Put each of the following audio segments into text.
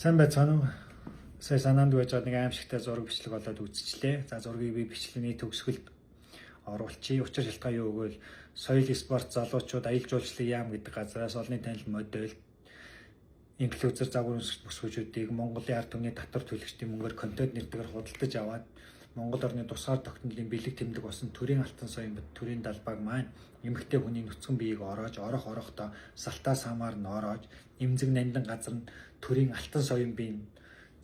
Сайн байцгаана уу? Сая санаанд байж байгаа нэг аимшигтай зураг бичлэг болоод үзчихлээ. За зургийг би бичлэгийн төгсгөлд оруулчихъя. Учир шалтгаан юу гэвэл соёл спорт залуучууд аялал жуулчлалын яам гэдэг газраас олонний танил модель инфлюенсер загвар бүсгүүчүүдийг Монголын ард түмний татвар төлөгчдийн мөнгөөр контент нэртэйгээр худалдаж аваад Монгол орны тусгаар тогтнолын бэлэг тэмдэг болсон төрийн алтан соён төрийн далбааг маань эмэгтэй хүний нүцгэн биеийг орохдоо салтаа самаар нь ороож эмзэг нандин газар нь төрийн алтан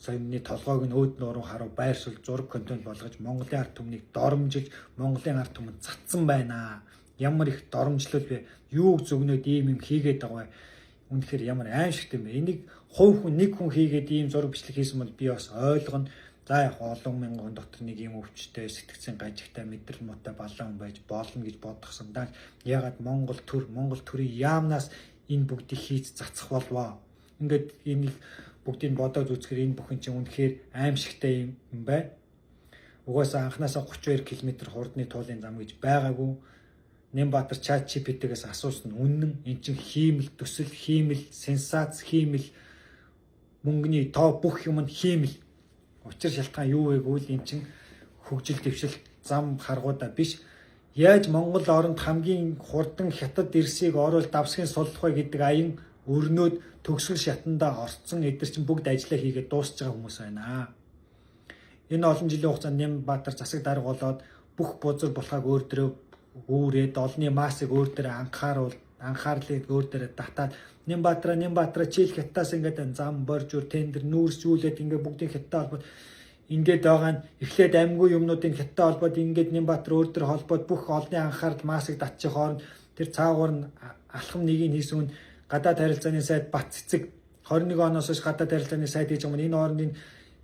соёмны толгойг нь өөд нууруу харуу байршил зураг контент болгож Монголын ард түмнийг доромжилж Монголын ард түмэнд цацсан байна. Ямар их доромжлол вэ? Юу зөвгнөд ийм юм хийгээд байгаа вэ? Үнэхээр ямар аимшигтай юм бэ? Энийг хувь хүн нэг хүн хийгээд ийм зураг бичлэг хийсэн бол би бас ойлгоно. За яг олон мянган дотор нэг юм өвчтэй сэтгцэн гажигтай мэдрэл муутай балан хүн байж болно гэж бодохсон. Даа ягаад Монгол төрийн яамнаас энэ бүгдийг хийж цацах болвоо. Ингээд энийг бүгдийг бодоод үзэхээр энэ бүхэн чинь үнэхээр аимшигтай юм байна. Угаасаа анханасаа 32 км хурдны туулын зам гэж байгаагүй. Нямбатар ChatGPT-гээс асуусан үнэн эн чинь хиймэл төсөл, хиймэл сенсац, хиймэл мөнгөний тоо бүх юм нь хиймэл. Учир шалтгаан юу вэ гэвэл эн чинь хөгжил дэвшилт зам харгуудаа биш. Яаж Монгол оронд хамгийн хурдан хятад эрсийг оруулж давсгийн суллах вэ гэдэг аян өрнөд төгсгөл шатандаа орцсон эдгээр чинь бүгд ажиллаа хийгээд дуусч байгаа хүмүүс байна. Энэ олон жилийн хугацаанд Нямбатар засаг дарга болоод бүх бузар булхааг өөр дөрөө үүрээд олонний массыг өөр дөрөө анхаарлыг өөр дөрөө татаад Нямбатара чийл хятадаас ингээд зам борж өр тендер нүүрсүүлээд ингээд бүгдийн хятад холбоод ингээд байгаа нь эхлээд амьгүй юмнуудын хятад холбоод ингээд Нямбатар өөр дөрөө холбоод бүх олонний анхаарал массыг татчих хооронд тэр цаагуур нь алхам нэгийг хийсэн гадаад харилцааны сайд Бат цэцэг 21 оноос хойш гадаад харилцааны сайд хийж байгаа юм. Энэ хоорондын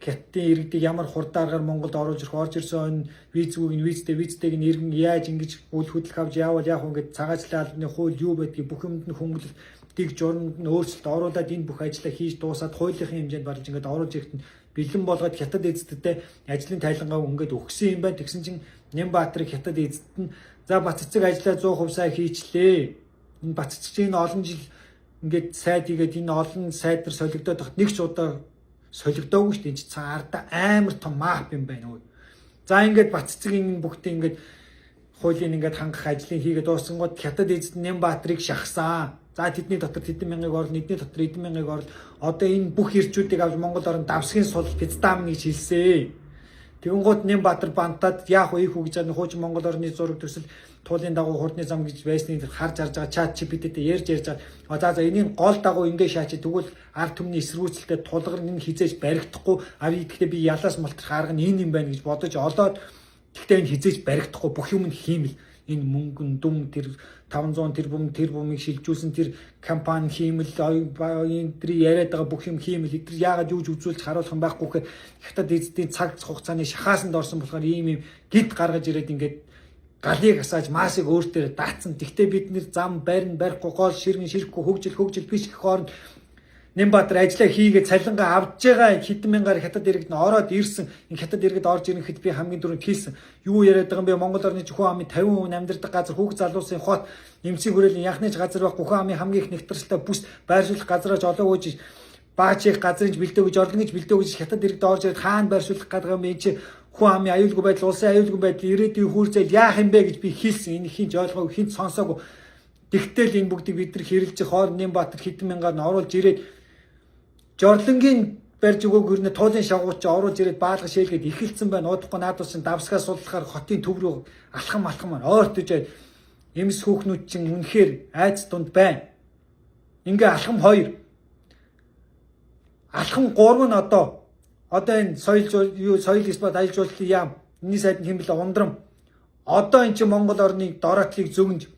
хятадын иргэдийг ямар хурдааргаар Монголд оруулж ирэх орж ирсэн визтэйг нь иргэн яаж ингэж үл хөдлөх авч яавал яах вэ гэдэг цагаачлалын албаны хууль юу байдгийг бүх юмд нь хөнгөлөлтийг журманд нь өөрчлөлт оруулаад энэ бүх ажлаа хийж дуусаад хуулийн хэмжээнд барж ингээд оруулж ирэхэд бэлэн болгоод хятад эзэдтэй ажлын тайлангаа ингээд өгсөн юм байна. Тэгсэн чинь Нямбатарыг хятад эзэд нь за Бат цэцэг ажлаа 100% сайн хийчлээ. Энэ Бат цэцэг энэ олон жил ингээд сайд игээд энэ олон сайд нар солигдоод тахт нэг ч удаа солигдоогүй шүү дээ. Энд чинь цаарда амар том мап юм байна. За ингээд Бат цэцгийн бүгдээ ингээд хуулийн ингээд хангах ажлыг хийгээд дууссан гот хятад эзэд Нямбатарыг шахсан. За тэдний дотор тэдэн мянгаыг орлоо, эдний дотор эдэн мянгаыг орлоо. Одоо энэ бүх ирчүүдийг авч Монгол орнд давсгийн сул пицдам гэж хэлсэн. Тэгэнгუთ Нямбатар бантаад яах вэ хүү гэж хуучин Монгол орны зураг төсөл туулын дагуу хурдны зам гэж байсныг харж харж байгаа ChatGPT-тэй ярьж байгаа. За энийг гол дагуу ингэ шаачи тэгвэл ард түмний эсрүүцэлтэй тулгар нь хизээж баригдахгүй. Гэхдээ би ялаас мултрах арга нь энэ юм байна гэж бодож олоод гэхдээ энэ хизээж баригдахгүй бүх юм нь хиймэл. Энэ мөнгөн дүм тэр 500 тэрбумыг шилжүүлсэн тэр компани хиймэл энэ яриад байгаа бүх юм хиймэл эдгээр яагаад юуж үзүүлж харуулах юм байхгүй гэхээр хятад эзэдийн цаг хугацааны шахаасанд орсон болохоор ийм гид гаргаж ирээд ингээд галыг асааж маасыг өөртөө даацсан. Тэгтээ бид нэр зам барин барихгүй гол ширгэн ширхгүй хөгжил биш гэх хооронд Нямбатар ажиллаа хийгээд цалингаа авж байгаа хэдэн мянгаар хятад иргэд нь ороод ирсэн. Энэ хятад иргэд орж ирэхэд би хамгийн түрүүнд хэлсэн. Юу яриад байгаа юм бэ? Монгол орны Хүн амын 50% амьдардаг газар хүүхд залуусын хот эмсийн хүрээлийн яхныг газар байх Хүн амын хамгийн их нэгтрэлтэй бүс байршуулах газараач олоогүйж баачих газрын бэлдээ гэж орлон гэж бэлдээ гэж хятад иргэд орж ирээд хаана байршуулах гэдэг юм бэ? Чи Хүн амын аюулгүй байдал улсын аюулгүй байдал ирээдүйн хүүрзэл яах юм бэ гэж би хэлсэн. Энэ хинч ойлгоогүй хинч сонсоогүй. Тэгтэл энэ бүгдийг бид нар хэрэлж хооронд Нямбатар хэдэн мянгаар нь оруулж ирээд Жорлонгийн барьж өгөөг өрнө туулын шагууч оруулж ирээд баалга шээлгээд ихэлсэн байна. Удахгүй наадус чинь давсгаас суллахаар хотын төв рүү алхам маань ойртож эмс хүүхнүүд чинь үнэхээр айц дунд байна. Ингээ алхам 2. Алхам 3 нь одоо энэ соёл спорт аялал жуулчлалын яам энэний сайд нь хэмбэл ундрам. Одоо эн чинь Монгол орны дороотлыг зөгнж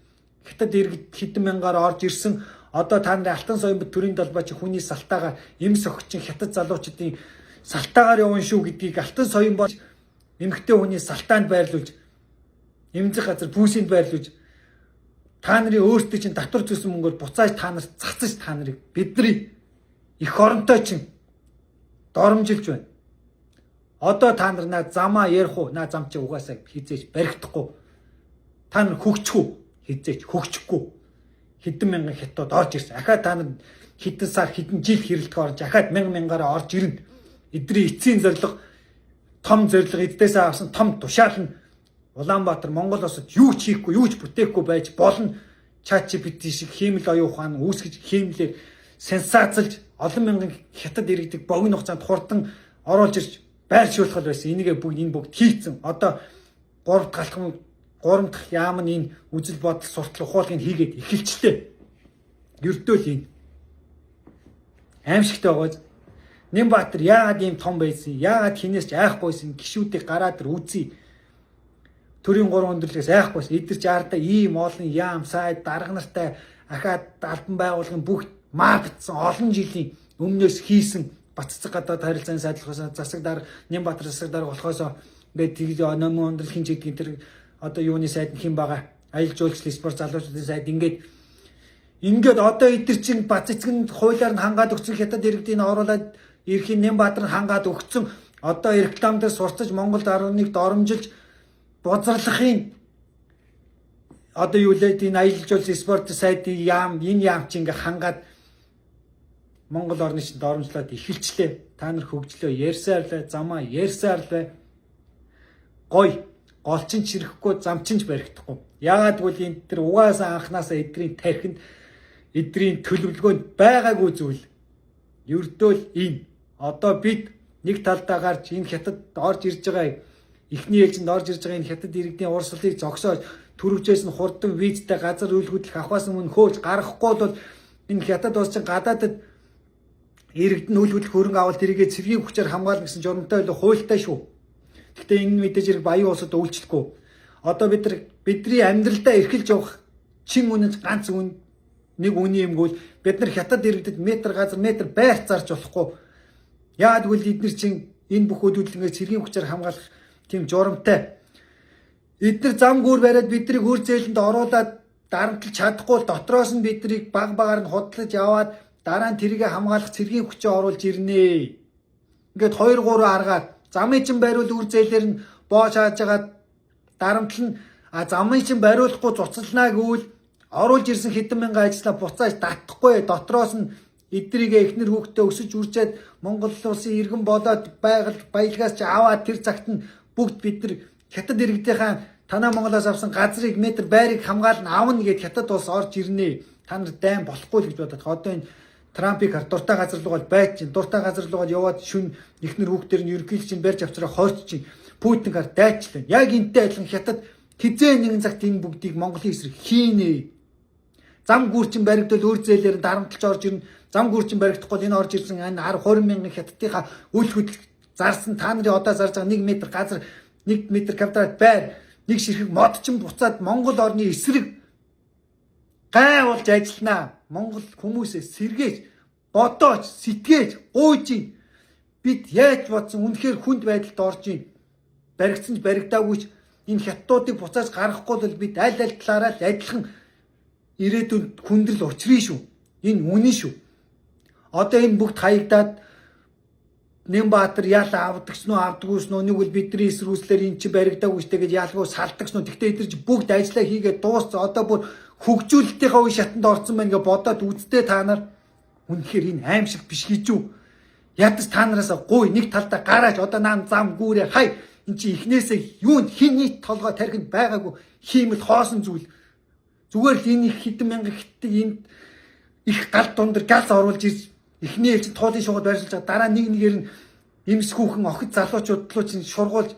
хятад иргэд хэдэн мянгаар орж ирсэн. Одоо та нарын алтан соён төрийн далбаа чи хүний салтаагаар эмс охчин хятад залуучдын салтаагаар явна шүү гэдгийг алтан соён болж эмэгтэй хүний салтаанд байрлуулж эмзэг газар пүүсэнд байрлуулж та нарын өөртөө чинь татвар зүйсэн мөнгөөр буцааж та нарт цацаж та нарыг бидний эх оронтой чинь доромжилж байна. Одоо та нар замаа ярих уу? Зам чи угаасаа хизээж баригдахгүй. Та нар хөгжих үү? Хизээж хөгжихгүй. Хэдэн мянган хятад орж ирсэн. Ахаа та нар хэдэн сар хэдэн жил хэрэлдэх орж ахаад мянгаараа орж ирнэ. Эдний эцсийн зорилго том зорилго эддээсээ авсан том тушаал нь Улаанбаатар Монгол улсад юу ч хийхгүй, юу ч бүтээхгүй байж болно. ChatGPT шиг хиймэл оюун ухаан үүсгэж хиймлээр сенсацлж олон мянган хятад иргэдэг богино хугацаанд хурдан оруулж ирж байршуулах байсан. Энийгээ энэ бүгд хийцэн. Одоо 3 дахь яам нь энэ үзэл бодол суртал ухуулгыг хийгээд эхэлчлээ. Ердөө л энэ аимшигтай байгааз Нямбаатар яагаад ийм том байсан? Яагаад хинээс ч айхгүйсэн гişүүдийг гараад үзье. Төрийн 3 өндөрлөөс айхгүйсэн. Эдгэр жаардаа ийм олон яам сайд дарга нартай ахаад албан байгууллагын бүгд маркетсан олон жилийн өмнөөс хийсэн Баццэг гадаад харилцааны сайдлахаас засаг дарга Нямбаатар засаг дарга болохоос ингээд тэгээд номын өндөрлөх хин ч гэдэг тэр одоо юуны сайд нь хэн байгаа? Аялал жуулчлал спорт залуучуудын сайд ингээд одоо эдгэр чинь Баццэг хуулиар нь хангаад өгсөн хятад иргэдийг оруулаад Ирхийн Нямбаатар хангаад өгсөн одоо реклам дээр сурцаж Монголд 11-д оромжилж бузарлахын одоо юу лээд энэ аялал жуулчлал спорт сайдын яам чи ингээ хангаад Монгол орны чинь оромжлоод эхэлчлээ. Та нар хөгжлөө ярьсаар л замаа ярьсаар л бай. Гой голчин чирэхгүй замчин ч баригдахгүй. Яагаад гэвэл энэ тэр угаасаа анханасаа эдрийн тархинд эдрийн төлөвлөгөөнд байгаагүй зүйл. Ердөөл энэ одоо бид нэг талдаа гарч энэ хятад орж ирж байгаа эхний ээлжинд орж ирж байгаа энэ хятад иргэдийн урсгалыг зогсоож түрвжээс нь хурдан визтэй газар үйл хөдлөх авахаас өмнө хөөж гаргахгүй бол энэ хятад улс чинь гадаадад иргэд нь үйл хөдлөх хөрөнгө авалт тэрийгэ цэргийн хүчээр хамгаална гэсэн журамтай байлаа хуультай шүү. Гэхдээ энэ мэдээж хэрэг баян улсад үйлчлэхгүй. Одоо бидний амьдралдаа эрхэлж явах чин үнэнч ганц нэг үний юмгүй бид нар хятад иргэдэд метр газар метр байр зарж болохгүй. Яагаад гэвэл эдгээр чинь энэ бүх хөдөлгөөнийг цэргийн хүчээр хамгаалах тийм журамтай. Эдгээр зам гүүр бариад биднийг үр зээлэнд оруулаад дарамтлаж чадахгүй дотроос нь биднийг баг багаар нь худлаж яваад дараа нь тэрийг хамгаалах цэргийн хүчээ оруулж ирнэ. Ингээд 2 3 аргаад замын чин бариул үр зээлээр нь боож хааж агаад дарамтлал нь замын чин бариулахгүй цуцлнаа гэвэл оруулж ирсэн хэдэн мянган ажлаа буцааж татахгүй дотроос нь эдрийгээ эхнэр хүүхдээ өсөж үржээд Монгол улсын иргэн болоод баялгаас ч аваад тэр цагт нь бүгд бид нар хятад иргэдийнхаа танаа Монголоос авсан газрыг метр байрыг хамгаална авна гэд хятад улс орж ирнэ. Та нар дайм болохгүй л гэж бодоод одоо энэ Трампыг дуртай газар руугаа байж чинь дуртай газар руугаа яваад шүн эхнэр хүүхдэр нь ерөнхийлөгч чинь барьж авчраа хойч чинь Путингаар дайчлаа. Яг энтэй адилхан хятад хизээ нэгэн цагт энэ бүгдийг Монголын эсрэг хийнэ. Зам гүрчин баригдвал үр зээлээр дарамтлж орж ирнэ. Зам гүрчин баригдахгүй энэ орж ирсэн энэ 10 20 мянган хятадынхаа үйл хөдлөлт зарсан та нарын одоо зарж байгаа 1 метр газар 1 метр квадрат байр нэг ширхэг мод ч буцаад Монгол орны эсрэг гай болж ажиллана. Монгол хүмүүсээ сэргээж, бодооч, сэтгээж, гуйж бид яаж бодсон үнэхээр хүнд байдалд орж ийн. Баригдсан ч баригдаагүй ч энэ хятадуудыг буцааж гаргахгүй бол бид аль талаараа л адилхан ирээдүйд хүндрэл учрын шүү. Энэ үнэн шүү. Одоо энэ бүгд хаягдаад Нямбаатар яалаа авдагч нь авдаггүйс нь нэг бол бидний эсрүүслэр эн чи баригдаагүй штэ гэж яалгүй салдагч нь. Тэгтээ эдгээр чи бүгд ажиллаа хийгээд дууссан. Одоо бүр хөгжүүлэлтийнхаа үе шатанд орсон байна гэж бодоод үзтээ та нар үнэхээр энэ аимшиг биш гэж юу? Ядаж та нараас гуй нэг талдаа гарааж одоо наан зам гүүрээ хай эн чи ихнээсээ юунд хин нийт толгой тархинд байгаагүй хиймэл хоосон зүйл. Зүгээр л энэ их хэдэн мянган хятад энд их гал дундэр галз оруулж ирж эхний ээлжид туулын шугад байршуулж байгаа дараа нэг нэгээр нь эмс хүүхэн охид залуучууд руу чинь шургуулж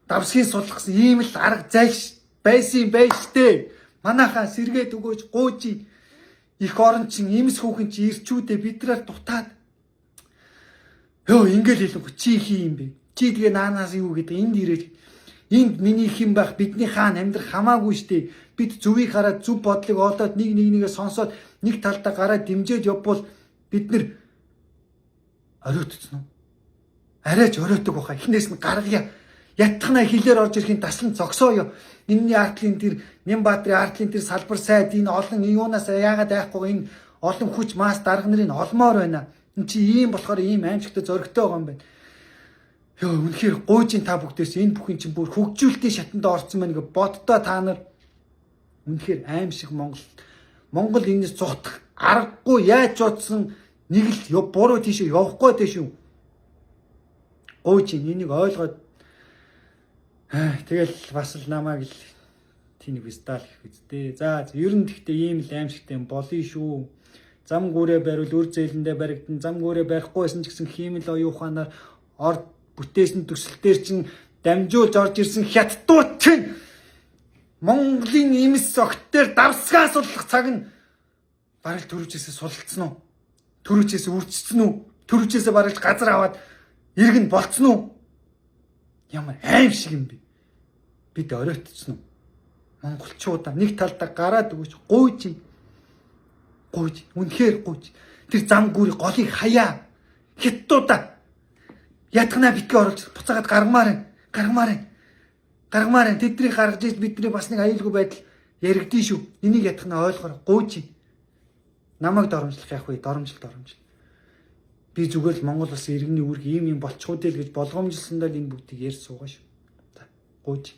давсгийн сулгасан ийм л арга зайлш байсан байж тээ. Манайхаа сэргээд өгөөж гуйж их орон чин эмс хүүхэн чи ирчүүдээ бидрээр дутаад ёо ингээл хэлэнгүү чи хий юм бэ? Чи тэгээ наанаас юу гэдэг энд ирээд энд миний хэм байх бидний хаан амьдрах хамаагүй штэ. Бид зүвийг хараад зүв бодлыг олоод нэгээ сонсоод нэг талдаа гараад дэмжиж явбал бид нэр оройтцсон уу? Арайч оройтог баха. Эхнээс нь гаргая. Ятхнаа хилээр орж ирэхин таслан зогсооё. Энэний артлын тэр Нямбаатрын артлын тэр салбар сайд энэ олон юунаас яагаад айхгүй энэ олон хүч мас дарга нарын олмоор байна. Энд чи ийм болохоор ийм аимшигтай зөрөгтэй байгаа юм байна. Ёо үнэхээр гуйжин та бүгдээс энэ бүхэн чинь бүр хөгжүүлэлтийн шатанд орсон байна гэж боддоо та нар үнэхээр аимшиг Монгол энэс зутах аргагүй яаж бодсон нэг л буруу тийш явахгүй дээ шүү. Гойч энийг ойлгоод тэгэл бас л намайг л тийм вистал их үздэй. За ер нь гэхдээ ийм л аимшигтай болно шүү. Зам гүрээ барил үр зээлэндээ баригдан зам гүрээ барихгүйсэн ч гэсэн хиймэл оюун ухаанаар орд бүтээсэн төсөл дээр чинь дамжуулж орж ирсэн хятадууд чинь Монголын имс огт дээр давсгаа судлах цаг нь бараг төрөвчөөсөө сулцсан уу? Төрөвчөөсөө үрчсэн үү? Төрөвчөөсөө бараг газар аваад иргэн болцсон уу? Ямар аим шиг юм бэ? Бид оройтсон уу? Монголчуудаа нэг талдаа гараад өгөөч гуйж үнэхээр гуйж тэр зам гүрийг голыг хаяа хятадуудаа ятгана битгий оруулж буцаагаад гаргамаар тэднийг гаргаж иж бидний бас нэг аюулгүй байдал яригдэн шүү. Энийг ятгана ойлгохоор гуйж намайг доромжлох яах вэ? Доромжил. Би зүгээр л Монгол улсын иргэний үүрэг ийм болчихгүй дээ л гэж болгоомжлсондоо энэ бүгдийг ярьж суугаа шүү. За гуйж